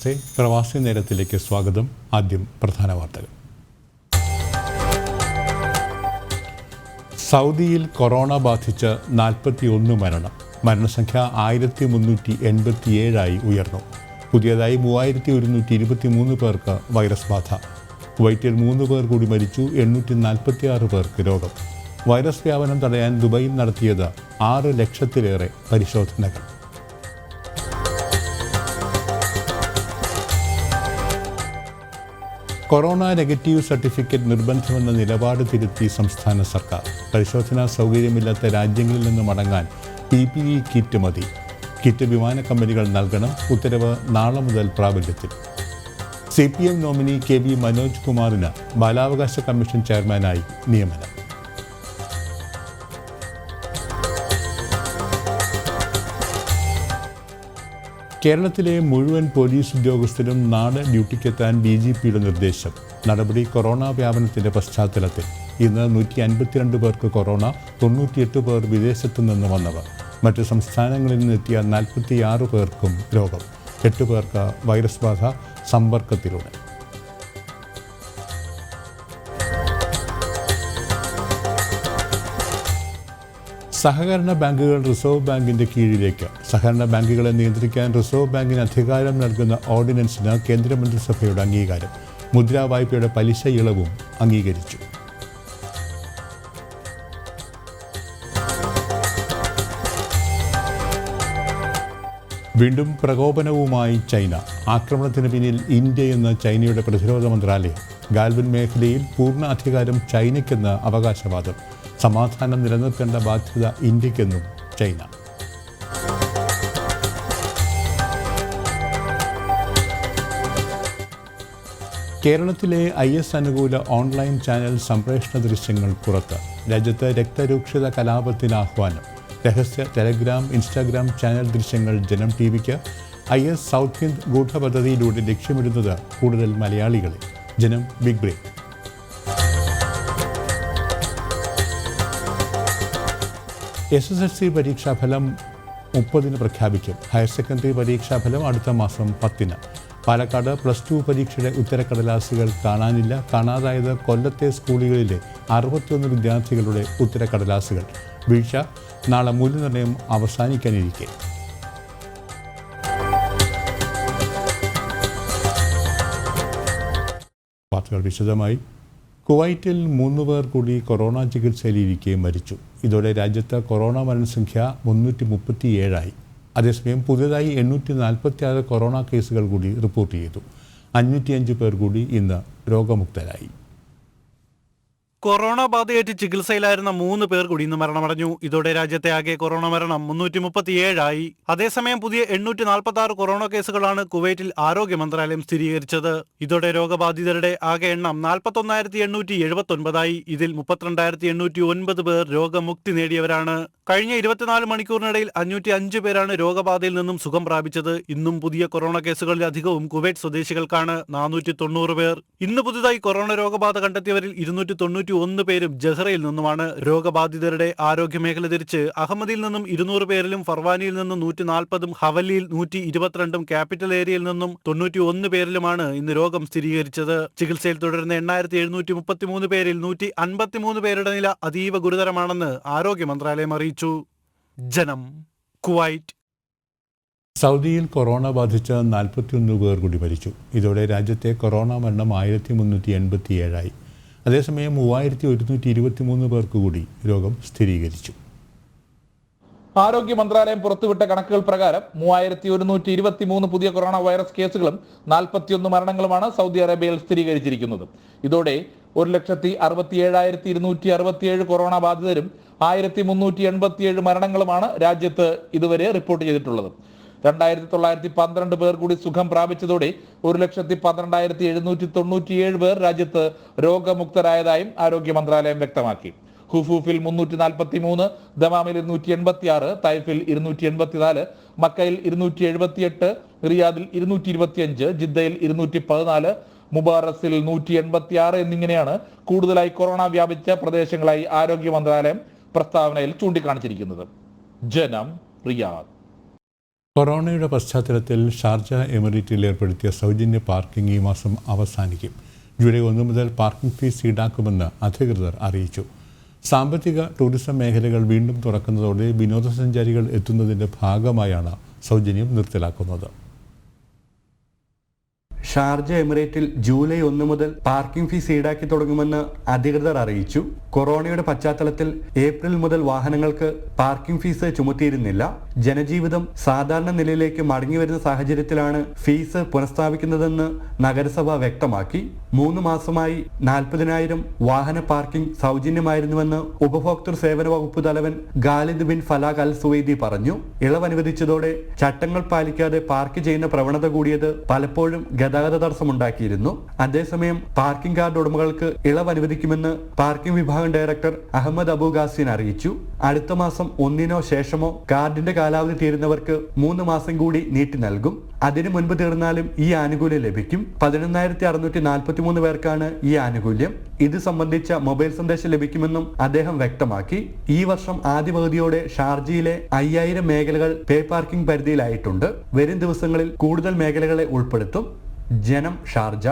നമസ്തേ, പ്രവാസി നേരത്തിലേക്ക് സ്വാഗതം. ആദ്യം പ്രധാന വാർത്തകൾ. സൗദിയിൽ കൊറോണ ബാധിച്ച് 41 മരണം. മരണസംഖ്യ 1387 ഉയർന്നു. പുതിയതായി 3123 പേർക്ക് വൈറസ് ബാധ. കുവൈറ്റിൽ 3 പേർ കൂടി മരിച്ചു. 846 പേർക്ക് രോഗം. വൈറസ് വ്യാപനം തടയാൻ ദുബൈയിൽ നടത്തിയത് 6 ലക്ഷത്തിലേറെ പരിശോധനകൾ. കൊറോണ നെഗറ്റീവ് സർട്ടിഫിക്കറ്റ് നിർബന്ധമെന്ന നിലപാട് തിരുത്തി സംസ്ഥാന സർക്കാർ. പരിശോധനാ സൗകര്യമില്ലാത്ത രാജ്യങ്ങളിൽ നിന്ന് മടങ്ങാൻ PPE കിറ്റ് മതി. കിറ്റ് വിമാന കമ്പനികൾ നൽകണം. ഉത്തരവ് നാളെ മുതൽ പ്രാബല്യത്തിൽ. CPM നോമിനി KV മനോജ് കുമാറിന് ബാലാവകാശ കമ്മീഷൻ ചെയർമാനായി നിയമനം. കേരളത്തിലെ മുഴുവൻ പോലീസ് ഉദ്യോഗസ്ഥരും നാട് ഡ്യൂട്ടിക്കെത്താൻ DGPയുടെ നിർദ്ദേശം. നടപടി കൊറോണ വ്യാപനത്തിൻ്റെ പശ്ചാത്തലത്തിൽ. ഇന്ന് 152 പേർക്ക് കൊറോണ, 98 പേർ വിദേശത്തു നിന്ന് വന്നവർ. മറ്റ് സംസ്ഥാനങ്ങളിൽ നിന്നെത്തിയ 46 പേർക്കും രോഗം. 8 പേർക്ക് വൈറസ് ബാധ സമ്പർക്കത്തിലൂടെ. സഹകരണ ബാങ്കുകൾ റിസർവ് ബാങ്കിൻ്റെ കീഴിലേക്ക്. സഹകരണ ബാങ്കുകളെ നിയന്ത്രിക്കാൻ റിസർവ് ബാങ്കിന് അധികാരം നൽകുന്ന ഓർഡിനൻസിന് കേന്ദ്രമന്ത്രിസഭയുടെ അംഗീകാരം. മുദ്രാ വായ്പയുടെ പലിശ ഇളവും അംഗീകരിച്ചു. വീണ്ടും പ്രകോപനവുമായി ചൈന. ആക്രമണത്തിന് പിന്നിൽ ഇന്ത്യയെന്ന് ചൈനയുടെ പ്രതിരോധ മന്ത്രാലയം. ഗാൽവൻ മേഖലയിൽ പൂർണ്ണ അധികാരം ചൈനയ്ക്കെന്ന് അവകാശവാദം. സമാധാനം നിലനിർത്തേണ്ട ബാധ്യത ഇന്ത്യക്കെന്നും ചൈന. കേരളത്തിലെ IS അനുകൂല ഓൺലൈൻ ചാനൽ സംപ്രേഷണ ദൃശ്യങ്ങൾ പുറത്ത്. രാജ്യത്ത് രക്തരൂക്ഷിത കലാപത്തിന് ആഹ്വാനം. രഹസ്യ ടെലഗ്രാം, ഇൻസ്റ്റാഗ്രാം ചാനൽ ദൃശ്യങ്ങൾ ജനം TVക്ക്. IS സൗത്ത് ഹിന്ദ് ഗൂഢപദ്ധതിയിലൂടെ ലക്ഷ്യമിടുന്നത് കൂടുതൽ മലയാളികളെ. ജനം ബിഗ് ബ്രേക്ക്. SSLC പരീക്ഷാഫലം 30 പ്രഖ്യാപിക്കും. ഹയർ സെക്കൻഡറി പരീക്ഷാഫലം അടുത്ത മാസം 10. പാലക്കാട് +2 പരീക്ഷയുടെ ഉത്തരക്കടലാസുകൾ കാണാനില്ല. കാണാതായത് കൊല്ലത്തെ സ്കൂളുകളിലെ 61 വിദ്യാർത്ഥികളുടെ ഉത്തരക്കടലാസുകൾ. വീഴ്ച. നാളെ മൂല്യനിർണ്ണയം അവസാനിക്കാനിരിക്കെ. വാർത്തകൾ വിശദമായി. കുവൈറ്റിൽ 3 പേർ കൂടി കൊറോണ ചികിത്സയിലിരിക്കെ മരിച്ചു. ഇതോടെ രാജ്യത്ത് കൊറോണ മരണസംഖ്യ 337 അതേസമയം പുതിയതായി 846 കൊറോണ കേസുകൾ കൂടി റിപ്പോർട്ട് ചെയ്തു. 505 പേർ കൂടി ഇന്ന് രോഗമുക്തരായി. കൊറോണ ബാധയേറ്റ് ചികിത്സയിലായിരുന്ന 3 പേർ കൂടി ഇന്ന് മരണമടഞ്ഞു. ഇതോടെ രാജ്യത്തെ ആകെ കൊറോണ മരണം 337 അതേസമയം പുതിയ 846 കൊറോണ കേസുകളാണ് കുവൈറ്റിൽ ആരോഗ്യ മന്ത്രാലയം സ്ഥിരീകരിച്ചത്. ഇതോടെ രോഗബാധിതരുടെ ആകെ എണ്ണം 41,879 ഇതിൽ 32,809 പേർ രോഗമുക്തി നേടിയവരാണ്. കഴിഞ്ഞ 24 മണിക്കൂറിനിടയിൽ 505 പേരാണ് രോഗബാധയിൽ നിന്നും സുഖം പ്രാപിച്ചത്. ഇന്നും പുതിയ കൊറോണ കേസുകളിൽ അധികവും കുവൈറ്റ് സ്വദേശികൾക്കാണ്. 490 പേർ. ഇന്ന് പുതുതായി കൊറോണ രോഗബാധ കണ്ടെത്തിയവരിൽ 291 പേരും ജഹ്റയിൽ നിന്നുമാണ്. രോഗബാധിതരുടെ ആരോഗ്യമേഖല തിരിച്ച് അഹമ്മദിയിൽ നിന്നും 200 പേരിലും, ഫർവാനിയിൽ നിന്നും 140, ഹവലിയിൽ 122, ക്യാപിറ്റൽ ഏരിയയിൽ നിന്നും 91 പേരിലുമാണ് ഇന്ന് രോഗം സ്ഥിരീകരിച്ചത്. ചികിത്സയിൽ തുടരുന്ന 8,733 പേരിൽ 153 പേരുടെ നില അതീവ ഗുരുതരമാണെന്ന് ആരോഗ്യ മന്ത്രാലയം അറിയിച്ചു. ജനം, കുവൈറ്റ്. സൗദിയിൽ കൊറോണ ബാധിച്ച് 41 പേർ കൂടി മരിച്ചു. ഇതോടെ രാജ്യത്തെ കൊറോണ മരണം 1387 അതേസമയം 3123 പേർക്ക് കൂടി രോഗം സ്ഥിരീകരിച്ചു. ആരോഗ്യ മന്ത്രാലയം പുറത്തുവിട്ട കണക്കുകൾ പ്രകാരം 3123 പുതിയ കൊറോണ വൈറസ് കേസുകളും 41 മരണങ്ങളുമാണ് സൗദി അറേബ്യയിൽ സ്ഥിരീകരിച്ചിരിക്കുന്നത്. ഇതോടെ 1,67,267 കൊറോണ ബാധിതരും 1,387 മരണങ്ങളുമാണ് രാജ്യത്ത് ഇതുവരെ റിപ്പോർട്ട് ചെയ്തിട്ടുള്ളത്. 2,912 പേർ കൂടി സുഖം പ്രാപിച്ചതോടെ 1,12,797 പേർ രാജ്യത്ത് രോഗമുക്തരായതായും ആരോഗ്യ മന്ത്രാലയം വ്യക്തമാക്കി. ഹുഫൂഫിൽ 343, ദമാമിൽ 286, തൈഫിൽ 284, മക്കയിൽ 278, റിയാദിൽ 225, ജിദ്ദയിൽ 214, മുബാറസിൽ 186 എന്നിങ്ങനെയാണ് കൂടുതലായി കൊറോണ വ്യാപിച്ച പ്രദേശങ്ങളായി ആരോഗ്യ മന്ത്രാലയം പ്രസ്താവനയിൽ ചൂണ്ടിക്കാണിച്ചിരിക്കുന്നത്. ജനം, റിയാദ്. കൊറോണയുടെ പശ്ചാത്തലത്തിൽ ഷാർജ എമിറേറ്റിൽ ഏർപ്പെടുത്തിയ സൗജന്യ പാർക്കിംഗ് ഈ മാസം അവസാനിക്കും. ജൂലൈ 1 മുതൽ പാർക്കിംഗ് ഫീസ് ഈടാക്കുമെന്ന് അധികൃതർ അറിയിച്ചു. സാമ്പത്തിക ടൂറിസം മേഖലകൾ വീണ്ടും തുറക്കുന്നതോടെ വിനോദസഞ്ചാരികൾ എത്തുന്നതിൻ്റെ ഭാഗമായാണ് സൗജന്യം നിർത്തലാക്കുന്നത്. ഷാർജ എമിറേറ്റിൽ ജൂലൈ 1 മുതൽ പാർക്കിംഗ് ഫീസ് ഈടാക്കി തുടങ്ങുമെന്ന് അധികൃതർ അറിയിച്ചു. കൊറോണയുടെ പശ്ചാത്തലത്തിൽ ഏപ്രിൽ മുതൽ വാഹനങ്ങൾക്ക് പാർക്കിംഗ് ഫീസ് ചുമത്തിയിരുന്നില്ല. ജനജീവിതം സാധാരണ നിലയിലേക്ക് മടങ്ങിവരുന്ന സാഹചര്യത്തിലാണ് ഫീസ് പുനഃസ്ഥാപിക്കുന്നതെന്ന് നഗരസഭ വ്യക്തമാക്കി. 3 മാസമായി 40,000 വാഹന പാർക്കിംഗ് സൗജന്യമായിരുന്നുവെന്ന് ഉപഭോക്തൃ സേവന വകുപ്പ് തലവൻ ഖാലിദ് ബിൻ ഫലാഖ് അൽ സുവൈദി പറഞ്ഞു. ഇളവ് അനുവദിച്ചതോടെ ചട്ടങ്ങൾ പാലിക്കാതെ പാർക്ക് ചെയ്യുന്ന പ്രവണത കൂടിയത് പലപ്പോഴും ഗതാഗത തടസ്സമുണ്ടാക്കിയിരുന്നു. അതേസമയം പാർക്കിംഗ് കാർഡ് ഉടമകൾക്ക് ഇളവ് അനുവദിക്കുമെന്ന് പാർക്കിംഗ് വിഭാഗം ഡയറക്ടർ അഹമ്മദ് അബു ഖാസിൻ അറിയിച്ചു. അടുത്ത മാസം 1-നോ ശേഷമോ കാർഡിന്റെ കാലാവധി തീരുന്നവർക്ക് 3 മാസം കൂടി നീട്ടി നൽകും. അതിനു മുൻപ് തീർന്നാലും ഈ ആനുകൂല്യം ലഭിക്കും. 11,643 പേർക്കാണ് ഈ ആനുകൂല്യം. ഇത് സംബന്ധിച്ച മൊബൈൽ സന്ദേശം ലഭിക്കുമെന്നും അദ്ദേഹം വ്യക്തമാക്കി. ഈ വർഷം ആദ്യ പകുതിയോടെ ഷാർജയിലെ 5000 മേഖലകൾ പേ പാർക്കിംഗ് പരിധിയിലായിട്ടുണ്ട്. വരും ദിവസങ്ങളിൽ കൂടുതൽ മേഖലകളെ ഉൾപ്പെടുത്തും. ജനം, ഷാർജ.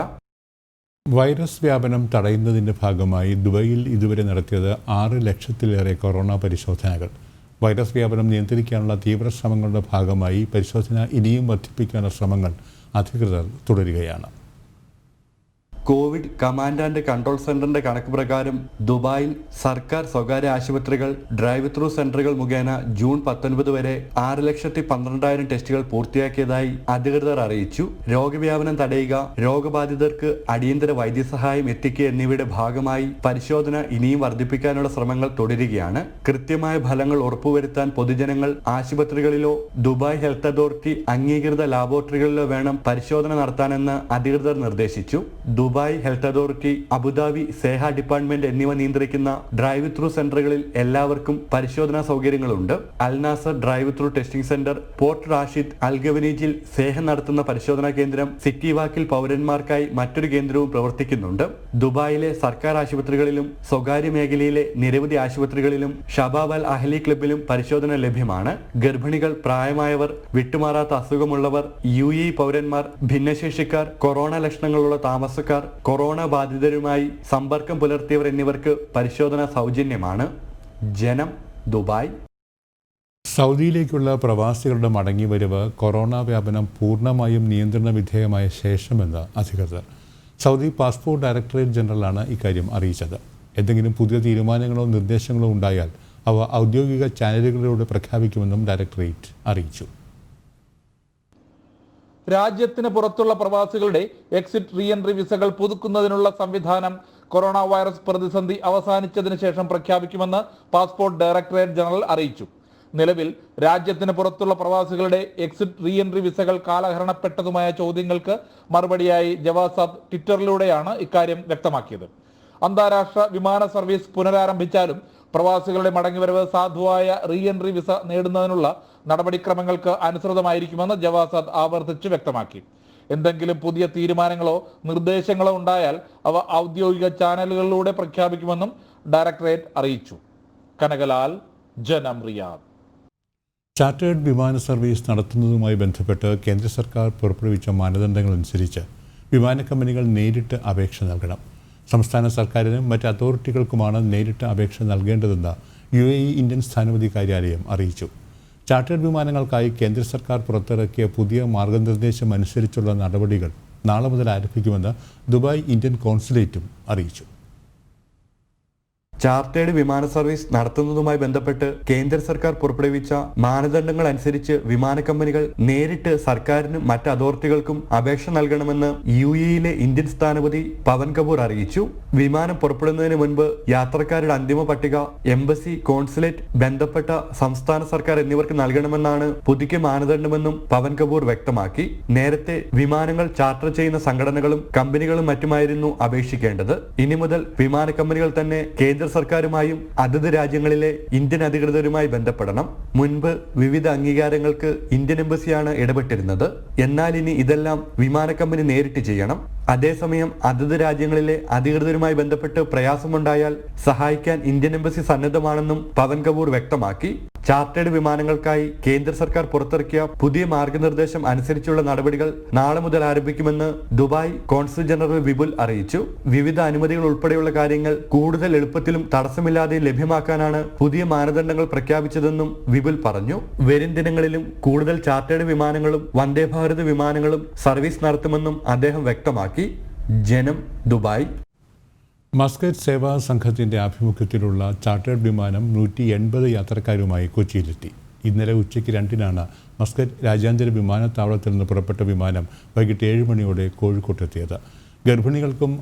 വൈറസ് വ്യാപനം തടയുന്നതിൻ്റെ ഭാഗമായി ദുബൈയിൽ ഇതുവരെ നടത്തിയത് 6 ലക്ഷത്തിലേറെ കൊറോണ പരിശോധനകൾ. വൈറസ് വ്യാപനം നിയന്ത്രിക്കാനുള്ള തീവ്ര ശ്രമങ്ങളുടെ ഭാഗമായി പരിശോധന ഇനിയും വർദ്ധിപ്പിക്കാനുള്ള ശ്രമങ്ങൾ അധികൃതർ തുടരുകയാണ്. കോവിഡ് കമാൻഡ് ആൻഡ് കൺട്രോൾ സെന്ററിന്റെ കണക്ക് പ്രകാരം ദുബായിൽ സർക്കാർ സ്വകാര്യ ആശുപത്രികൾ ഡ്രൈവ് ത്രൂ സെന്ററുകൾ മുഖേന ജൂൺ 19 വരെ 6,12,000 ടെസ്റ്റുകൾ പൂർത്തിയാക്കിയതായി അധികൃതർ അറിയിച്ചു. രോഗവ്യാപനം തടയുക, രോഗബാധിതർക്ക് അടിയന്തര വൈദ്യസഹായം എത്തിക്കുക എന്നിവയുടെ ഭാഗമായി പരിശോധന ഇനിയും വർദ്ധിപ്പിക്കാനുള്ള ശ്രമങ്ങൾ തുടരുകയാണ്. കൃത്യമായ ഫലങ്ങൾ ഉറപ്പുവരുത്താൻ പൊതുജനങ്ങൾ ആശുപത്രികളിലോ ദുബായ് ഹെൽത്ത് അതോറിറ്റി അംഗീകൃത ലാബോറട്ടറികളിലോ വേണം പരിശോധന നടത്താനെന്ന് അധികൃതർ നിർദ്ദേശിച്ചു. Dubai health authority, Abu Dhabi SEHA department എന്നിവ നിയന്ത്രിക്കുന്ന ഡ്രൈവ് ത്രൂ സെന്ററുകളിൽ എല്ലാവർക്കും പരിശോധനാ സൗകര്യങ്ങളുണ്ട്. Al Nasser drive through testing centre, Port Rashid, Al ഗവനീജിൽ സേഹ നടത്തുന്ന പരിശോധനാ കേന്ദ്രം, സിറ്റി വാക്കിൽ പൗരന്മാർക്കായി മറ്റൊരു കേന്ദ്രവും പ്രവർത്തിക്കുന്നുണ്ട്. ദുബായിലെ സർക്കാർ ആശുപത്രികളിലും സ്വകാര്യ മേഖലയിലെ നിരവധി ആശുപത്രികളിലും ഷബാബ് അൽ അഹ്ലി ക്ലബിലും പരിശോധന ലഭ്യമാണ്. ഗർഭിണികൾ, പ്രായമായവർ, വിട്ടുമാറാത്ത അസുഖമുള്ളവർ, UAE പൗരന്മാർ, ഭിന്നശേഷിക്കാർ, കൊറോണ ലക്ഷണങ്ങളുള്ള താമസക്കാർ, കൊറോണ ബാധിതരുമായി സമ്പർക്കം പുലർത്തിയവർ എന്നിവർക്ക് പരിശോധന സൗജന്യമാണ്. ജനം, ദുബായ്. സൗദിയിലേക്കുള്ള പ്രവാസികളുടെ മടങ്ങിവരവ് കൊറോണ വ്യാപനം പൂർണ്ണമായും നിയന്ത്രണ വിധേയമായ ശേഷമെന്ന് അധികൃതർ. സൗദി പാസ്പോർട്ട് ഡയറക്ടറേറ്റ് ജനറലാണ് ഇക്കാര്യം അറിയിച്ചത്. എന്തെങ്കിലും പുതിയ തീരുമാനങ്ങളോ നിർദ്ദേശങ്ങളോ ഉണ്ടായാൽ അവ ഔദ്യോഗിക ചാനലുകളിലൂടെ പ്രഖ്യാപിക്കുമെന്നും ഡയറക്ടറേറ്റ് അറിയിച്ചു. രാജ്യത്തിന് പുറത്തുള്ള പ്രവാസികളുടെ എക്സിറ്റ് റീ എൻട്രി വിസകൾ പുതുക്കുന്നതിനുള്ള സംവിധാനം കൊറോണ വൈറസ് പ്രതിസന്ധി അവസാനിച്ചതിന് ശേഷം പ്രഖ്യാപിക്കുമെന്ന് പാസ്പോർട്ട് ഡയറക്ടറേറ്റ് ജനറൽ അറിയിച്ചു. നിലവിൽ രാജ്യത്തിന് പുറത്തുള്ള പ്രവാസികളുടെ എക്സിറ്റ് റീ എൻട്രി വിസകൾ കാലഹരണപ്പെട്ടതുമായ ചോദ്യങ്ങൾക്ക് മറുപടിയായി ജവാസാദ് ട്വിറ്ററിലൂടെയാണ് ഇക്കാര്യം വ്യക്തമാക്കിയത്. അന്താരാഷ്ട്ര വിമാന സർവീസ് പുനരാരംഭിച്ചാലും പ്രവാസികളുടെ മടങ്ങിവരവ് സാധുവായ റീ എൻട്രി വിസ നേടുന്നതിനുള്ള നടപടിക്രമങ്ങൾക്ക് അനുസൃതമായിരിക്കുമെന്ന് ജവാസാദ് ആവർത്തിച്ച് വ്യക്തമാക്കി. എന്തെങ്കിലും പുതിയ തീരുമാനങ്ങളോ നിർദ്ദേശങ്ങളോ ഉണ്ടായാൽ അവ ഔദ്യോഗിക ചാനലുകളിലൂടെ പ്രഖ്യാപിക്കുമെന്നും ഡയറക്ടറേറ്റ് അറിയിച്ചു. കനകലാൽ, ജനം, റിയാദ്. ചാർട്ടേഡ് വിമാന സർവീസ് നടത്തുന്നതുമായി ബന്ധപ്പെട്ട് കേന്ദ്ര സർക്കാർ പുറപ്പെടുവിച്ച മാനദണ്ഡങ്ങളനുസരിച്ച് വിമാന കമ്പനികൾ നേരിട്ട് അപേക്ഷ നൽകണം. സംസ്ഥാന സർക്കാരിനും മറ്റ് അതോറിറ്റികൾക്കുമാണ് നേരിട്ട് അപേക്ഷ നൽകേണ്ടതെന്ന് UAE ഇന്ത്യൻ സ്ഥാനപതി കാര്യാലയം അറിയിച്ചു. ചാർട്ടേഡ് വിമാനങ്ങൾക്കായി കേന്ദ്ര സർക്കാർ പുറത്തിറക്കിയ പുതിയ മാർഗനിർദ്ദേശം അനുസരിച്ചുള്ള നടപടികൾ നാളെ മുതൽ ആരംഭിക്കുമെന്ന് ദുബായ് ഇന്ത്യൻ കോൺസുലേറ്റും അറിയിച്ചു. ചാർട്ടേഡ് വിമാന സർവീസ് നടത്തുന്നതുമായി ബന്ധപ്പെട്ട് കേന്ദ്ര സർക്കാർ പുറപ്പെടുവിച്ച മാനദണ്ഡങ്ങൾ അനുസരിച്ച് വിമാന കമ്പനികൾ നേരിട്ട് സർക്കാരിനും മറ്റ് അതോറിറ്റികൾക്കും അപേക്ഷ നൽകണമെന്ന് UAE ഇന്ത്യൻ സ്ഥാനപതി പവൻ കപൂർ അറിയിച്ചു. വിമാനം പുറപ്പെടുന്നതിന് മുൻപ് യാത്രക്കാരുടെ അന്തിമ പട്ടിക എംബസി, കോൺസുലേറ്റ്, ബന്ധപ്പെട്ട സംസ്ഥാന സർക്കാർ എന്നിവർക്ക് നൽകണമെന്നാണ് പുതുക്കിയ മാനദണ്ഡമെന്നും പവൻ കപൂർ വ്യക്തമാക്കി. നേരത്തെ വിമാനങ്ങൾ ചാർട്ടർ ചെയ്യുന്ന സംഘടനകളും കമ്പനികളും മറ്റുമായിരുന്നു അപേക്ഷിക്കേണ്ടത്. ഇനി മുതൽ വിമാന കമ്പനികൾ തന്നെ കേന്ദ്ര സർക്കാരുമായും അതത് രാജ്യങ്ങളിലെ ഇന്ത്യൻ അധികൃതരുമായി ബന്ധപ്പെടണം. മുൻപ് വിവിധ അംഗീകാരങ്ങൾക്ക് ഇന്ത്യൻ എംബസിയാണ് ഇടപെട്ടിരുന്നത്. എന്നാൽ ഇനി ഇതെല്ലാം വിമാന കമ്പനി നേരിട്ട് ചെയ്യണം. അതേസമയം അതത് രാജ്യങ്ങളിലെ അധികൃതരുമായി ബന്ധപ്പെട്ട് പ്രയാസമുണ്ടായാൽ സഹായിക്കാൻ ഇന്ത്യൻ എംബസി സന്നദ്ധമാണെന്നും പവൻ കപൂർ വ്യക്തമാക്കി. ചാർട്ടേഡ് വിമാനങ്ങൾക്കായി കേന്ദ്ര സർക്കാർ പുറത്തിറക്കിയ പുതിയ മാർഗനിർദ്ദേശം അനുസരിച്ചുള്ള നടപടികൾ നാളെ മുതൽ ആരംഭിക്കുമെന്ന് ദുബായ് കോൺസുൽ ജനറൽ വിപുൽ അറിയിച്ചു. വിവിധ അനുമതികൾ ഉൾപ്പെടെയുള്ള കാര്യങ്ങൾ കൂടുതൽ എളുപ്പത്തിലും തടസ്സമില്ലാതെ ലഭ്യമാക്കാനാണ് പുതിയ മാനദണ്ഡങ്ങൾ പ്രഖ്യാപിച്ചതെന്നും വിപുൽ പറഞ്ഞു. വരും ദിനങ്ങളിലും കൂടുതൽ ചാർട്ടേഡ് വിമാനങ്ങളും വന്ദേ ഭാരത് വിമാനങ്ങളും സർവീസ് നടത്തുമെന്നും അദ്ദേഹം വ്യക്തമാക്കി. ജനം, ദുബായ്. മസ്കറ്റ് സേവാ സംഘത്തിൻ്റെ ആഭിമുഖ്യത്തിലുള്ള ചാർട്ടേഡ് വിമാനം 180 യാത്രക്കാരുമായി കൊച്ചിയിലെത്തി. ഇന്നലെ ഉച്ചയ്ക്ക് 2-നാണ് മസ്കറ്റ് രാജ്യാന്തര വിമാനത്താവളത്തിൽ നിന്ന് പുറപ്പെട്ട വിമാനം വൈകിട്ട് 7 മണിയോടെ കോഴിക്കോട്ടെത്തിയത്. ഗർഭിണികൾക്കും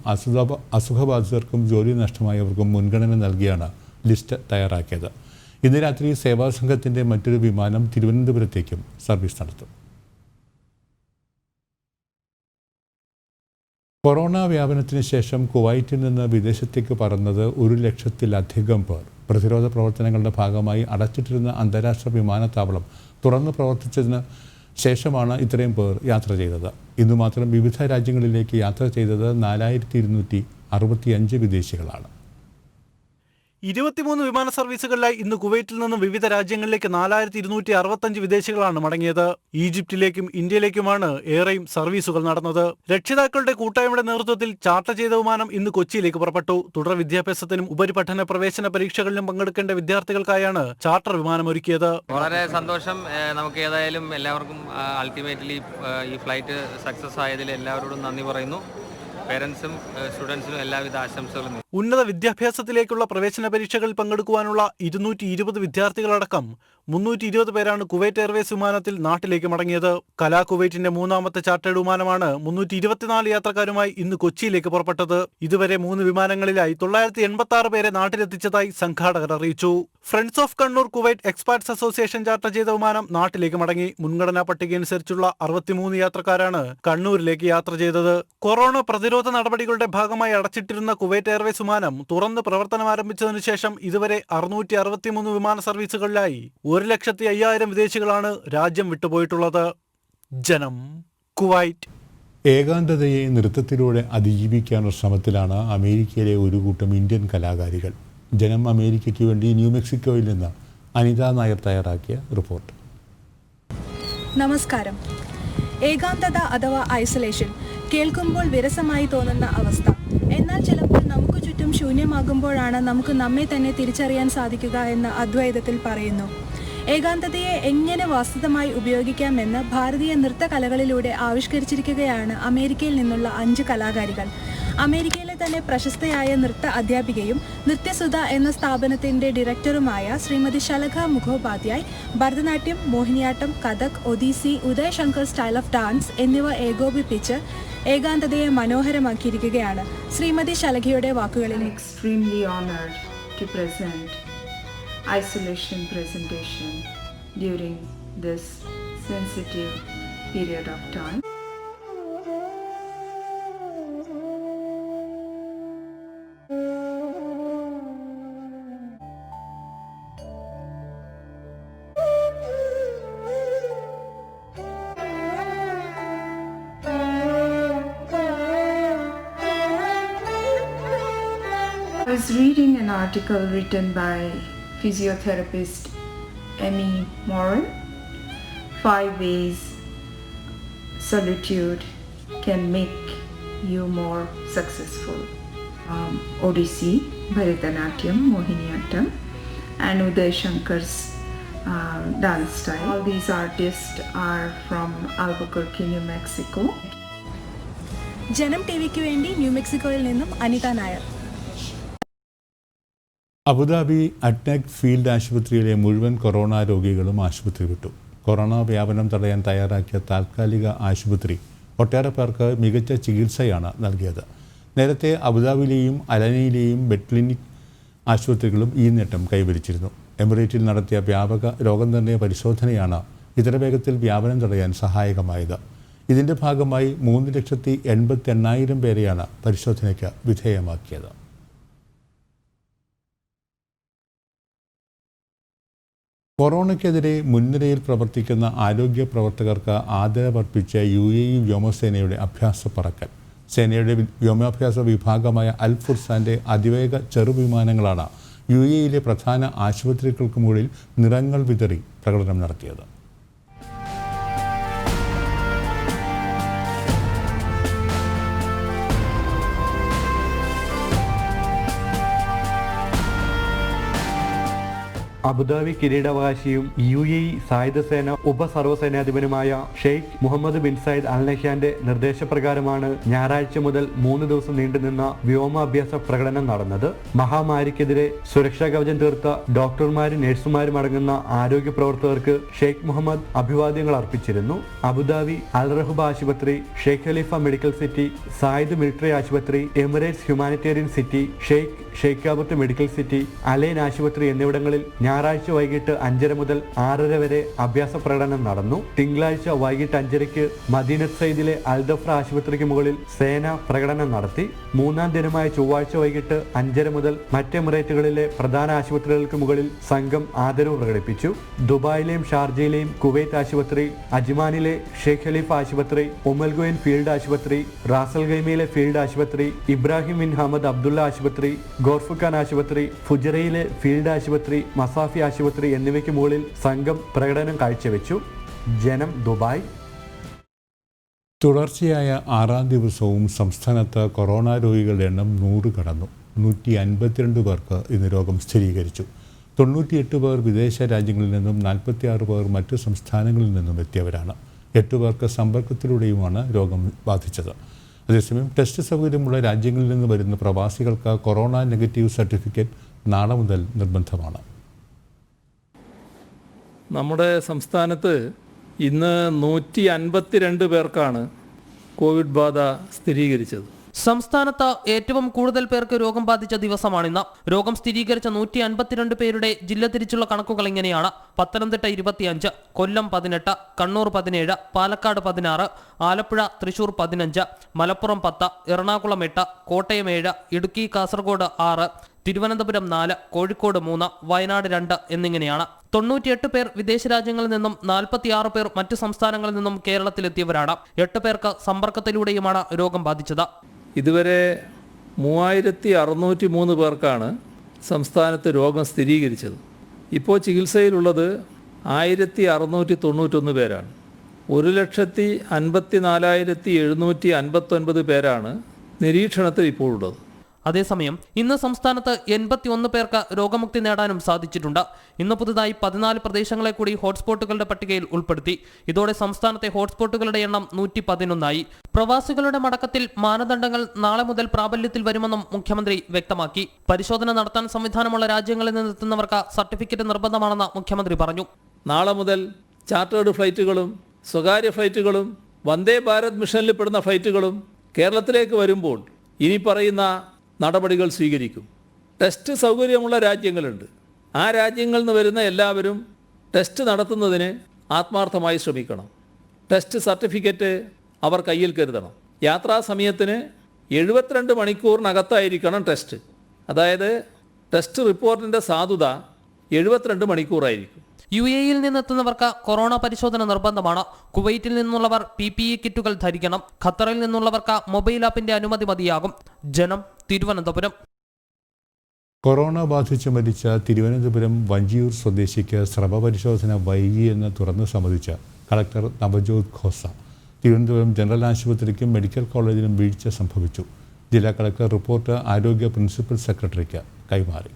അസുഖബാധിതർക്കും ജോലി നഷ്ടമായവർക്കും മുൻഗണന നൽകിയാണ് ലിസ്റ്റ് തയ്യാറാക്കിയത്. ഇന്ന് രാത്രി സേവാ സംഘത്തിൻ്റെ മറ്റൊരു വിമാനം തിരുവനന്തപുരത്തേക്കും സർവീസ് നടത്തും. കൊറോണ വ്യാപനത്തിന് ശേഷം കുവൈറ്റിൽ നിന്ന് വിദേശത്തേക്ക് പറന്നത് 100,000-ലധികം പേർ. പ്രതിരോധ പ്രവർത്തനങ്ങളുടെ ഭാഗമായി അടച്ചിട്ടിരുന്ന അന്താരാഷ്ട്ര വിമാനത്താവളം തുറന്നു പ്രവർത്തിച്ചതിന് ശേഷമാണ് ഇത്രയും പേർ യാത്ര ചെയ്തത്. ഇന്നു മാത്രം വിവിധ രാജ്യങ്ങളിലേക്ക് യാത്ര ചെയ്തത് 4,265 വിദേശികളാണ്. 23 വിമാന സർവീസുകളിലായി ഇന്ന് കുവൈറ്റിൽ നിന്നും വിവിധ രാജ്യങ്ങളിലേക്ക് 4,265 വിദേശികളാണ് മടങ്ങിയത്. ഈജിപ്തിലേക്കും ഇന്ത്യയിലേക്കുമാണ് ഏറെയും സർവീസുകൾ നടന്നത്. രക്ഷിതാക്കളുടെ കൂട്ടായ്മയുടെ നേതൃത്വത്തിൽ ചാർട്ടർ ചെയ്ത വിമാനം ഇന്ന് കൊച്ചിയിലേക്ക് പുറപ്പെട്ടു. തുടർ വിദ്യാഭ്യാസത്തിനും ഉപരിപഠന പ്രവേശന പരീക്ഷകളിലും പങ്കെടുക്കേണ്ട വിദ്യാർത്ഥികൾക്കായാണ് ചാർട്ടർ വിമാനം ഒരുക്കിയത്. വളരെ സന്തോഷം. നമുക്ക് ഏതായാലും എല്ലാവർക്കും അൾട്ടിമേറ്റ്ലി ഈ ഫ്ലൈറ്റ് സക്സസ് ആയതിൽ എല്ലാവരോടും നന്ദി പറയുന്നു. പേരൻസും സ്റ്റുഡൻസിനും എല്ലാവിധ ആശംസകളും. ഉന്നത വിദ്യാഭ്യാസത്തിലേക്കുള്ള പ്രവേശന പരീക്ഷകളിൽ പങ്കെടുക്കുവാനുള്ള 220 വിദ്യാർത്ഥികളടക്കം 320 പേരാണ് കുവൈറ്റ് എയർവേസ് വിമാനത്തിൽ നാട്ടിലേക്ക് മടങ്ങിയത്. കലാ കുവൈറ്റിന്റെ 3ാമത്തെ ചാർട്ടേഡ് വിമാനമാണ് 324 യാത്രക്കാരുമായി ഇന്ന് കൊച്ചിയിലേക്ക് പുറപ്പെട്ടത്. ഇതുവരെ 3 വിമാനങ്ങളിലായി 986 പേരെ നാട്ടിലെത്തിച്ചതായി സംഘാടകർ അറിയിച്ചു. Friends of Kannur Kuwait expats association charter ചെയ്ത വിമാനം നാട്ടിലേക്ക് മടങ്ങി. മുൻഗണനാ പട്ടികയനുസരിച്ചുള്ള 63 യാത്രക്കാരാണ് കണ്ണൂരിലേക്ക് യാത്ര ചെയ്തത്. കൊറോണ പ്രതിരോധ നടപടികളുടെ ഭാഗമായി അടച്ചിട്ടിരുന്ന കുവൈറ്റ് എയർവേസ് വിമാനം തുറന്ന് പ്രവർത്തനം ആരംഭിച്ചതിനു ശേഷം ഇതുവരെ 663 വിമാന സർവീസുകളിലായി 1,05,000 വിദേശികളാണ് രാജ്യം വിട്ടുപോയിട്ടുള്ളത്. ജനം, കുവൈറ്റ്. ഏകാന്തതയെ നൃത്തത്തിലൂടെ അതിജീവിക്കാനുള്ള ശ്രമത്തിലാണ് അമേരിക്കയിലെ ഒരു കൂട്ടം ഇന്ത്യൻ കലാകാരികൾ. ജനം അമേരിക്കയ്ക്ക് വേണ്ടി ന്യൂമെക്സിക്കോയിൽ നിന്ന് അനിത നായർ തയ്യാറാക്കിയ റിപ്പോർട്ട്. നമസ്കാരം. ഏകാന്തത അഥവാ ഐസൊലേഷൻ കേൾക്കുമ്പോൾ വിരസമായി തോന്നുന്ന അവസ്ഥ. എന്നാൽ ചിലപ്പോൾ നമുക്ക് ചുറ്റും ശൂന്യമാകുമ്പോഴാണ് നമുക്ക് നമ്മെ തന്നെ തിരിച്ചറിയാൻ സാധിക്കുക എന്ന് അദ്വൈതത്തിൽ പറയുന്നു. ഏകാന്തതയെ എങ്ങനെ വാസ്തവമായി ഉപയോഗിക്കാമെന്ന് ഭാരതീയ നൃത്തകലകളിലൂടെ ആവിഷ്കരിച്ചിരിക്കുകയാണ് അമേരിക്കയിൽ നിന്നുള്ള 5 കലാകാരികൾ. അമേരിക്കയിലെ തന്നെ പ്രശസ്തയായ നൃത്ത അധ്യാപികയും നൃത്യസുധ എന്ന സ്ഥാപനത്തിൻ്റെ ഡയറക്ടറുമായ Shrimati Shalakha Mukhopadhyay Bharatanatyam, Mohiniyattam, Kathak, Odissi, Uday Shankar style of dance എന്നിവ ഏകോപിപ്പിച്ച് ഏകാന്തതയെ മനോഹരമാക്കിയിരിക്കുകയാണ്. ശ്രീമതി ശലഖയുടെ വാക്കുകളിൽ extremely honored to present isolation presentation during this sensitive period of time. I was reading an article written by physiotherapist Amy Moran, 5 ways solitude can make you more successful. Odissi, Bharatanatyam, Mohiniyattam and Uday Shankar's dance style. All these artists are from Albuquerque, New Mexico. ജനം ടിവിക്ക് വേണ്ടി ന്യൂമെക്സിക്കോയിൽ നിന്നും Anitha Nair. Abu Dhabi അറ്റ്നാക് field ആശുപത്രിയിലെ മുഴുവൻ corona രോഗികളും ആശുപത്രി വിട്ടു. Corona വ്യാപനം തടയാൻ തയ്യാറാക്കിയ താൽക്കാലിക ആശുപത്രി ഒട്ടേറെ പേർക്ക് മികച്ച ചികിത്സയാണ് നൽകിയത്. നേരത്തെ അബുദാബിയിലെയും അലനയിലെയും ബെഡ് ക്ലിനിക് ആശുപത്രികളും ഈ നേട്ടം കൈവരിച്ചിരുന്നു. എമിറേറ്റിൽ നടത്തിയ വ്യാപക രോഗനിർണയ പരിശോധനയാണ് ഇതര വേഗത്തിൽ വ്യാപനം തടയാൻ സഹായകമായത്. ഇതിൻ്റെ ഭാഗമായി 3,88,000 പേരെയാണ് പരിശോധനയ്ക്ക് വിധേയമാക്കിയത്. കൊറോണയ്ക്കെതിരെ മുൻനിരയിൽ പ്രവർത്തിക്കുന്ന ആരോഗ്യ പ്രവർത്തകർക്ക് ആദരവർപ്പിച്ച UAE വ്യോമസേനയുടെ അഭ്യാസ പറക്കൽ. സേനയുടെ വ്യോമാഭ്യാസ വിഭാഗമായ അൽ ഫുർസാൻ്റെ അതിവേഗ ചെറുവിമാനങ്ങളാണ് UAE പ്രധാന ആശുപത്രികൾക്ക് മുകളിൽ നിറങ്ങൾ വിതറി പ്രകടനം നടത്തിയത്. അബുദാബി കിരീടാവകാശിയും UAE സായുധ സേന ഉപസർവ്വസേനാധിപനുമായ ഷെയ്ഖ് മുഹമ്മദ് ബിൻ സയ്യിദ് അൽ നഹ്യാന്റെ നിർദ്ദേശപ്രകാരമാണ് ഞായറാഴ്ച മുതൽ 3 ദിവസം നീണ്ടുനിന്ന വ്യോമാഭ്യാസ പ്രകടനം നടന്നത്. മഹാമാരിക്കെതിരെ സുരക്ഷാ കവചം തീർത്ത ഡോക്ടർമാരും നഴ്സുമാരും അടങ്ങുന്ന ആരോഗ്യ പ്രവർത്തകർക്ക് ഷെയ്ഖ് മുഹമ്മദ് അഭിവാദ്യങ്ങൾ അർപ്പിച്ചിരുന്നു. അബുദാബി അൽ റഹ്ബ ആശുപത്രി, Sheikh Khalifa medical city, Zayed military ആശുപത്രി, Emirates humanitarian city, Shakhbout medical city, Al Ain ആശുപത്രി എന്നിവിടങ്ങളിൽ ഞായറാഴ്ച വൈകിട്ട് 5:30 മുതൽ 6:30 വരെ അഭ്യാസ പ്രകടനം നടന്നു. തിങ്കളാഴ്ച വൈകിട്ട് 5:30 മദീനത്ത് സയ്യിദിലെ അൽദഫ്ര ആശുപത്രിക്ക് മുകളിൽ സേന പ്രകടനം നടത്തി. 3-ാം ദിനമായ ചൊവ്വാഴ്ച വൈകിട്ട് 5:30 മുതൽ മറ്റ് എമിറേറ്റുകളിലെ പ്രധാന ആശുപത്രികൾക്ക് മുകളിൽ സംഘം ആദരവ് പ്രകടിപ്പിച്ചു. ദുബായിലെയും ഷാർജയിലെയും കുവൈത്ത് ആശുപത്രി, അജ്മാനിലെ ഷെയ്ഖ് ഖലീഫ ആശുപത്രി, ഉമൽഗോയിൻ ഫീൽഡ് ആശുപത്രി, റാസൽ ഗൈമയിലെ ഫീൽഡ് ആശുപത്രി, ഇബ്രാഹിം ബിൻ ഹമദ് അബ്ദുള്ള ആശുപത്രി, ഗോർഫുഖാൻ ആശുപത്രി, ഫുജറയിലെ ഫീൽഡ് ആശുപത്രി, മസാഫി ആശുപത്രി എന്നിവയ്ക്ക് മുകളിൽ സംഘം പ്രകടനം കാഴ്ചവെച്ചു. ജനം, ദുബായ്. തുടർച്ചയായ 6-ാം ദിവസവും സംസ്ഥാനത്ത് കൊറോണ രോഗികളുടെ എണ്ണം 100 കടന്നു. 152 പേർക്ക് ഇന്ന് രോഗം സ്ഥിരീകരിച്ചു. 98 പേർ വിദേശ രാജ്യങ്ങളിൽ നിന്നും 46 പേർ മറ്റു സംസ്ഥാനങ്ങളിൽ നിന്നും എത്തിയവരാണ്. 8 പേർക്ക് സമ്പർക്കത്തിലൂടെയുമാണ് രോഗം ബാധിച്ചത്. അതേസമയം ടെസ്റ്റ് സൗകര്യമുള്ള രാജ്യങ്ങളിൽ നിന്ന് വരുന്ന പ്രവാസികൾക്ക് കൊറോണ നെഗറ്റീവ് സർട്ടിഫിക്കറ്റ് നാളെ മുതൽ നിർബന്ധമാണ്. നമ്മുടെ സംസ്ഥാനത്ത് ഇന്ന് 152 പേർക്കാണ് കോവിഡ് ബാധ സ്ഥിരീകരിച്ചത്. സംസ്ഥാനത്ത് ഏറ്റവും കൂടുതൽ പേർക്ക് രോഗം ബാധിച്ച ദിവസമാണിന്ന്. രോഗം സ്ഥിരീകരിച്ച 152 പേരുടെ ജില്ല തിരിച്ചുള്ള കണക്കുകൾ ഇങ്ങനെയാണ്. പത്തനംതിട്ട 25, കൊല്ലം 18, കണ്ണൂർ 17, പാലക്കാട് 16, ആലപ്പുഴ, തൃശൂർ 15, മലപ്പുറം 10, എറണാകുളം 8, കോട്ടയം 7, ഇടുക്കി, കാസർഗോഡ് 6, തിരുവനന്തപുരം 4, കോഴിക്കോട് 3, വയനാട് 2 എന്നിങ്ങനെയാണ്. 98 പേർ വിദേശ രാജ്യങ്ങളിൽ നിന്നും 46 പേർ മറ്റു സംസ്ഥാനങ്ങളിൽ നിന്നും കേരളത്തിലെത്തിയവരാണ്. 8 പേർക്ക് സമ്പർക്കത്തിലൂടെയുമാണ് രോഗം ബാധിച്ചത്. ഇതുവരെ 3603 പേർക്കാണ് സംസ്ഥാനത്ത് രോഗം സ്ഥിരീകരിച്ചത്. ഇപ്പോൾ ചികിത്സയിലുള്ളത് 1691 പേരാണ്. 1,54,759 പേരാണ് നിരീക്ഷണത്തിൽ ഇപ്പോൾ ഉള്ളത്. അതേസമയം ഇന്ന് സംസ്ഥാനത്ത് 81 പേർക്ക് രോഗമുക്തി നേടാനും സാധിച്ചിട്ടുണ്ട്. ഇന്ന് പുതുതായി 14 പ്രദേശങ്ങളെ കൂടി ഹോട്ട്സ്പോട്ടുകളുടെ പട്ടികയിൽ ഉൾപ്പെടുത്തി. ഇതോടെ സംസ്ഥാനത്തെ ഹോട്ട്സ്പോട്ടുകളുടെ എണ്ണം 111ആയി. പ്രവാസികളുടെ മടക്കത്തിൽ മാനദണ്ഡങ്ങൾ നാളെ മുതൽ പ്രാബല്യത്തിൽ വരുമെന്നും മുഖ്യമന്ത്രി വ്യക്തമാക്കി. പരിശോധന നടത്താൻ സംവിധാനമുള്ള രാജ്യങ്ങളിൽ നിന്നെത്തുന്നവർക്ക് സർട്ടിഫിക്കറ്റ് നിർബന്ധമാണെന്ന് മുഖ്യമന്ത്രി പറഞ്ഞു. നാളെ മുതൽ ചാർട്ടേഡ് ഫ്ലൈറ്റുകളും സ്വകാര്യ ഫ്ലൈറ്റുകളും വന്ദേ ഭാരത് മിഷനിൽ പെടുന്ന ഫ്ലൈറ്റുകളും കേരളത്തിലേക്ക് വരുമ്പോൾ ഇനി പറയുന്ന നടപടികൾ സ്വീകരിക്കും. ടെസ്റ്റ് സൗകര്യമുള്ള രാജ്യങ്ങളുണ്ട്. ആ രാജ്യങ്ങളിൽ നിന്ന് വരുന്ന എല്ലാവരും ടെസ്റ്റ് നടത്തുന്നതിന് ആത്മാർത്ഥമായി ശ്രമിക്കണം. ടെസ്റ്റ് സർട്ടിഫിക്കറ്റ് അവർ കയ്യിൽ കരുതണം. യാത്രാ സമയത്തിന് 72 മണിക്കൂറിനകത്തായിരിക്കണം ടെസ്റ്റ്. അതായത് ടെസ്റ്റ് റിപ്പോർട്ടിൻ്റെ സാധുത 72 മണിക്കൂറായിരിക്കും. UAE-യിൽ നിന്നെത്തുന്നവർക്ക് കൊറോണ പരിശോധന നിർബന്ധമാണ്. കുവൈറ്റിൽ നിന്നുള്ളവർ PPE കിറ്റുകൾ ധരിക്കണം. ഖത്തറിൽ നിന്നുള്ളവർക്ക് മൊബൈൽ ആപ്പിന്റെ അനുമതി മതിയാകും. ജനം, തിരുവനന്തപുരം. കൊറോണ ബാധിച്ച് മരിച്ച തിരുവനന്തപുരം വഞ്ചിയൂർ സ്വദേശിക്ക് സ്രവ പരിശോധന വൈകിയെന്ന് തുറന്നു സമ്മതിച്ച കളക്ടർ നവജോത് ഖോസ. തിരുവനന്തപുരം ജനറൽ ആശുപത്രിക്കും മെഡിക്കൽ കോളേജിനും വീഴ്ച സംഭവിച്ചു. ജില്ലാ കളക്ടർ റിപ്പോർട്ട് ആരോഗ്യ പ്രിൻസിപ്പൽ സെക്രട്ടറിക്ക് കൈമാറി.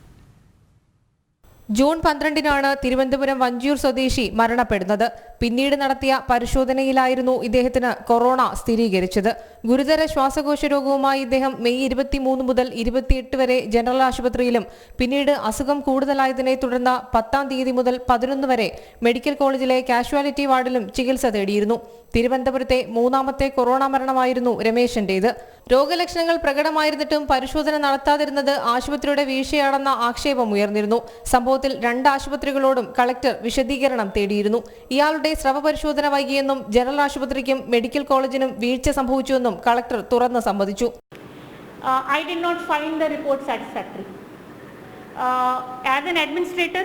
ജൂൺ 12-നാണ് തിരുവനന്തപുരം വഞ്ചിയൂർ സ്വദേശി മരണപ്പെടുന്നത്. പിന്നീട് നടത്തിയ പരിശോധനയിലായിരുന്നു ഇദ്ദേഹത്തിന് കൊറോണ സ്ഥിരീകരിച്ചത്. ഗുരുതര ശ്വാസകോശ രോഗവുമായി ഇദ്ദേഹം മെയ് 23 മുതൽ 28 വരെ ജനറൽ ആശുപത്രിയിലും പിന്നീട് അസുഖം കൂടുതലായതിനെ തുടർന്ന് 10-ാം തീയതി മുതൽ 11 വരെ മെഡിക്കൽ കോളേജിലെ കാഷ്വാലിറ്റി വാർഡിലും ചികിത്സ തേടിയിരുന്നു. തിരുവനന്തപുരത്തെ 3ാമത്തെ കൊറോണ മരണമായിരുന്നു രമേശന്റേത്. രോഗലക്ഷണങ്ങൾ പ്രകടമായിരുന്നിട്ടും പരിശോധന നടത്താതിരുന്നത് ആശുപത്രിയുടെ വീഴ്ചയാണെന്ന ആക്ഷേപം ഉയർന്നിരുന്നു. സംഭവത്തിൽ 2 ആശുപത്രികളോടും കളക്ടർ വിശദീകരണം തേടിയിരുന്നു. ഇയാളുടെ സ്രവ പരിശോധന വൈകിയെന്നും ജനറൽ ആശുപത്രിക്കും മെഡിക്കൽ കോളേജിനും വീഴ്ച സംഭവിച്ചുവെന്നും കളക്ടർ തുറന്ന് സമ്മതിച്ചു. I did not find the report satisfactory. As an administrator,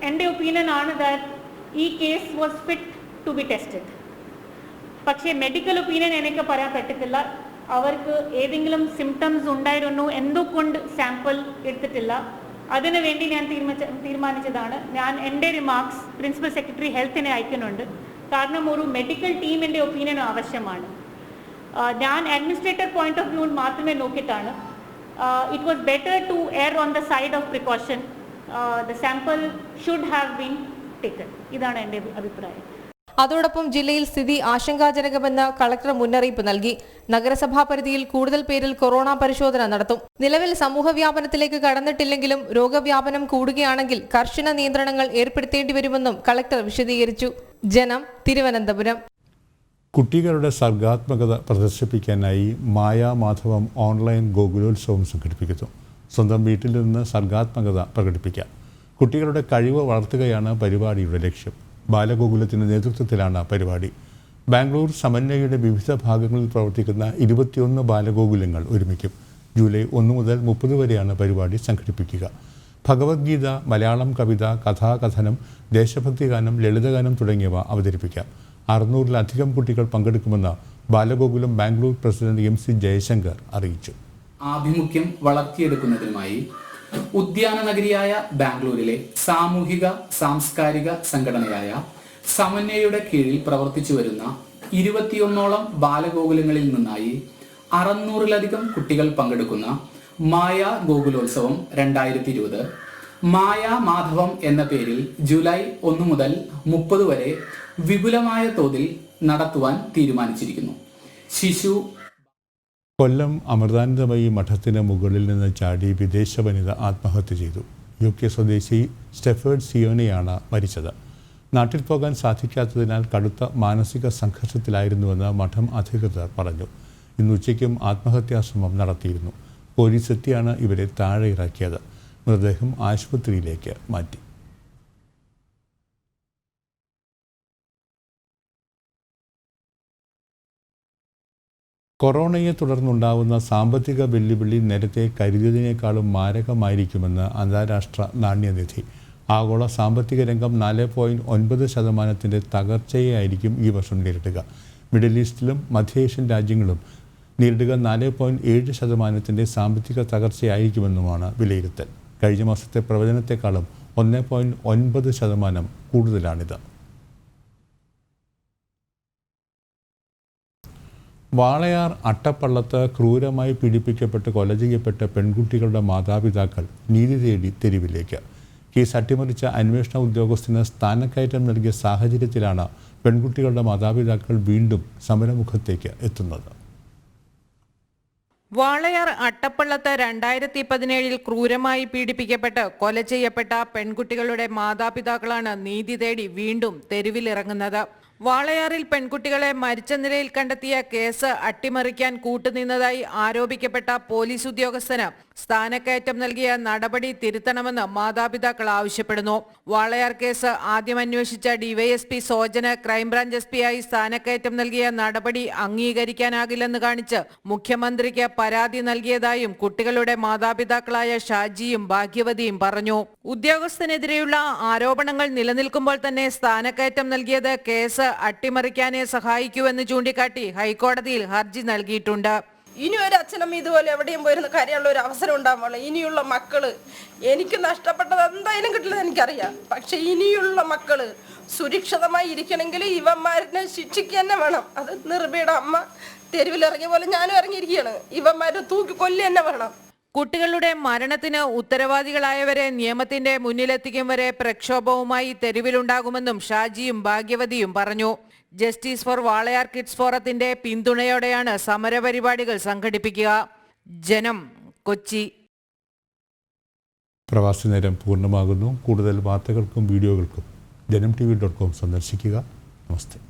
എൻ്റെ ഒപ്പീനിയൻ ആണ് that ഈ case was fit to be tested. പക്ഷേ മെഡിക്കൽ ഒപ്പീനിയൻ എനിക്ക് പറയാൻ പറ്റത്തില്ല. അവർക്ക് ഏതെങ്കിലും സിംറ്റംസ് ഉണ്ടായിരുന്നു, എന്തുകൊണ്ട് സാമ്പിൾ എടുത്തിട്ടില്ല, അതിനു വേണ്ടി ഞാൻ തീരുമാനിച്ചതാണ്. ഞാൻ എൻ്റെ റിമാർക്സ് പ്രിൻസിപ്പൽ സെക്രട്ടറി ഹെൽത്തിനെ അയക്കുന്നുണ്ട്. കാരണം ഒരു മെഡിക്കൽ ടീമിൻ്റെ ഒപ്പീനിയൻ ആവശ്യമാണ്. ഞാൻ അഡ്മിനിസ്ട്രേറ്റർ പോയിന്റ് ഓഫ് വ്യൂ മാത്രമേ നോക്കിയിട്ടാണ്. It was better to err on the side of precaution. The sample should have been taken. ഇതാണ് എൻ്റെ അഭിപ്രായം. അതോടൊപ്പം ജില്ലയിൽ സ്ഥിതി ആശങ്കാജനകമെന്ന് കളക്ടർ മുന്നറിയിപ്പ് നൽകി. നഗരസഭാ പരിധിയിൽ കൂടുതൽ പേരിൽ കൊറോണ പരിശോധന നടത്തും. നിലവിൽ സമൂഹവ്യാപനത്തിലേക്ക് കടന്നിട്ടില്ലെങ്കിലും രോഗവ്യാപനം കൂടുകയാണെങ്കിൽ കർശന നിയന്ത്രണങ്ങൾ ഏർപ്പെടുത്തേണ്ടി വരുമെന്നും കളക്ടർ വിശദീകരിച്ചു. ജനം, തിരുവനന്തപുരം. കുട്ടികളുടെ സർഗാത്മകത പ്രദർശിപ്പിക്കാനായി മായാമാധവം ഓൺലൈൻ ഗോകുലോത്സവം സംഘടിപ്പിക്കുന്നു. സ്വന്തം വീട്ടിൽ നിന്ന് സർഗാത്മകത പ്രകടിപ്പിക്കാം. കുട്ടികളുടെ കഴിവ് വളർത്തുകയാണ് പരിപാടിയുടെ ലക്ഷ്യം. ബാലഗോകുലത്തിൻ്റെ നേതൃത്വത്തിലാണ് പരിപാടി. ബാംഗ്ലൂർ സമന്വയയുടെ വിവിധ ഭാഗങ്ങളിൽ പ്രവർത്തിക്കുന്ന 21 ബാലഗോകുലങ്ങൾ ഒരുമിക്കും. ജൂലൈ 1 മുതൽ 30 വരെയാണ് പരിപാടി സംഘടിപ്പിക്കുക. ഭഗവത്ഗീത, മലയാളം കവിത, കഥാകഥനം, ദേശഭക്തി ഗാനം, ലളിതഗാനം തുടങ്ങിയവ അവതരിപ്പിക്കാം. 600-ലധികം കുട്ടികൾ പങ്കെടുക്കുമെന്ന് ബാലഗോകുലം ബാംഗ്ലൂർ പ്രസിഡന്റ് MC ജയശങ്കർ അറിയിച്ചു. ആഭിമുഖ്യം വളർത്തിയെടുക്കുന്നതിനുമായി ഉദ്യാന നഗരിയായ ബാംഗ്ലൂരിലെ സാമൂഹിക സാംസ്കാരിക സംഘടനയായ സമന്വയയുടെ കീഴിൽ പ്രവർത്തിച്ചു വരുന്ന 21ഓളം ബാലഗോകുലങ്ങളിൽ നിന്നായി 600-ലധികം കുട്ടികൾ പങ്കെടുക്കുന്ന മായ ഗോകുലോത്സവം 2020 മായാ മാധവം എന്ന പേരിൽ ജൂലൈ 1 മുതൽ 30 വരെ വിപുലമായ തോതിൽ നടത്തുവാൻ തീരുമാനിച്ചിരിക്കുന്നു. ശിശു കൊല്ലം അമൃതാനന്ദമയി മഠത്തിന് മുകളിൽ നിന്ന് ചാടി വിദേശ വനിത ആത്മഹത്യ ചെയ്തു. UK സ്വദേശി സ്റ്റെഫേർഡ് സിയോനെയാണ് മരിച്ചത്. നാട്ടിൽ പോകാൻ സാധിക്കാത്തതിനാൽ കടുത്ത മാനസിക സംഘർഷത്തിലായിരുന്നുവെന്ന് മഠം അധികൃതർ പറഞ്ഞു. ഇന്ന് ഉച്ചയ്ക്കും ആത്മഹത്യാശ്രമം നടത്തിയിരുന്നു. പോലീസ് എത്തിയാണ് ഇവരെ താഴെ ഇറക്കിയത്. മൃതദേഹം ആശുപത്രിയിലേക്ക് മാറ്റി. കൊറോണയെ തുടർന്നുണ്ടാവുന്ന സാമ്പത്തിക വെല്ലുവിളി നേരത്തെ കരുതിയതിനേക്കാളും മാരകമായിരിക്കുമെന്ന് അന്താരാഷ്ട്ര നാണ്യനിധി. ആഗോള സാമ്പത്തിക രംഗം 4.9% തകർച്ചയായിരിക്കും ഈ വർഷം നേരിടുക. മിഡിൽ ഈസ്റ്റിലും മധ്യേഷ്യൻ രാജ്യങ്ങളും നേരിടുക 4.7% സാമ്പത്തിക തകർച്ചയായിരിക്കുമെന്നുമാണ് വിലയിരുത്തൽ. കഴിഞ്ഞ മാസത്തെ പ്രവചനത്തെക്കാളും 1.9% കൂടുതലാണിത്. വാളയാർ അട്ടപ്പള്ളത്ത് ക്രൂരമായി പീഡിപ്പിക്കപ്പെട്ട് കൊല ചെയ്യപ്പെട്ട പെൺകുട്ടികളുടെ മാതാപിതാക്കൾ നീതി തേടി തെരുവിലേക്ക്. കേസ് അട്ടിമറിച്ച അന്വേഷണ ഉദ്യോഗസ്ഥന് സ്ഥാനക്കയറ്റം നൽകിയ സാഹചര്യത്തിലാണ് പെൺകുട്ടികളുടെ മാതാപിതാക്കൾ വീണ്ടും സമരമുഖത്തേക്ക് എത്തുന്നത്. വാളയാർ അട്ടപ്പള്ളത്ത് 2017 ക്രൂരമായി പീഡിപ്പിക്കപ്പെട്ട് കൊല ചെയ്യപ്പെട്ട പെൺകുട്ടികളുടെ മാതാപിതാക്കളാണ് നീതി തേടി വീണ്ടും തെരുവിലിറങ്ങുന്നത്. വാളയാറിൽ പെൺകുട്ടികളെ മരിച്ച നിലയിൽ കണ്ടെത്തിയ കേസ് അട്ടിമറിക്കാൻ കൂട്ടുനിന്നതായി ആരോപിക്കപ്പെട്ട പോലീസ് ഉദ്യോഗസ്ഥന് സ്ഥാനക്കയറ്റം നൽകിയ നടപടി തിരുത്തണമെന്ന് മാതാപിതാക്കൾ ആവശ്യപ്പെടുന്നു. വാളയാർ കേസ് ആദ്യം അന്വേഷിച്ച DYSP സോജന് ക്രൈംബ്രാഞ്ച് SP ആയി സ്ഥാനക്കയറ്റം നൽകിയ നടപടി അംഗീകരിക്കാനാകില്ലെന്ന് കാണിച്ച് മുഖ്യമന്ത്രിക്ക് പരാതി നൽകിയതായും കുട്ടികളുടെ മാതാപിതാക്കളായ ഷാജിയും ഭാഗ്യവതിയും പറഞ്ഞു. ഉദ്യോഗസ്ഥനെതിരെയുള്ള ആരോപണങ്ങൾ നിലനിൽക്കുമ്പോൾ തന്നെ സ്ഥാനക്കയറ്റം നൽകിയത് കേസ് അട്ടിമറിക്കാനേ സഹായിക്കൂവെന്ന് ചൂണ്ടിക്കാട്ടി ഹൈക്കോടതിയിൽ ഹർജി നൽകിയിട്ടുണ്ട്. ഇനി ഒരു അച്ഛനും ഇതുപോലെ എവിടെയും പോയിരുന്ന കാര്യമുള്ള ഒരു അവസരം ഉണ്ടാവുള്ളൂ. ഇനിയുള്ള മക്കള് എനിക്ക് നഷ്ടപ്പെട്ടത് എന്തായാലും കിട്ടില്ലെന്ന് എനിക്കറിയാം. പക്ഷെ ഇനിയുള്ള മക്കള് സുരക്ഷിതമായി ഇരിക്കണമെങ്കിൽ ഇവന്മാരിനെ ശിക്ഷിക്കുക തന്നെ വേണം. അത് നിർഭയുടെ അമ്മ തെരുവിലിറങ്ങിയ പോലെ ഞാനും ഇറങ്ങിയിരിക്കുകയാണ്. ഇവന്മാരെ തൂക്കി കൊല്ലുക തന്നെ വേണം. കുട്ടികളുടെ മരണത്തിന് ഉത്തരവാദികളായവരെ നിയമത്തിന്റെ മുന്നിലെത്തിക്കും വരെ പ്രക്ഷോഭവുമായി തെരുവിലുണ്ടാകുമെന്നും ഷാജിയും ഭാഗ്യവതിയും പറഞ്ഞു. ജസ്റ്റിസ് ഫോർ വാളയാർ കിഡ്സ് ഫോറത്തിന്റെ പിന്തുണയോടെയാണ് സമരപരിപാടികൾ സംഘടിപ്പിക്കുക. ജനം, കൊച്ചി. പ്രവാസി നേരം പൂർണ്ണമാകുന്നു. കൂടുതൽ വാർത്തകൾക്കും വീഡിയോകൾക്കും JanamTV.com സന്ദർശിക്കുക. നമസ്തേ.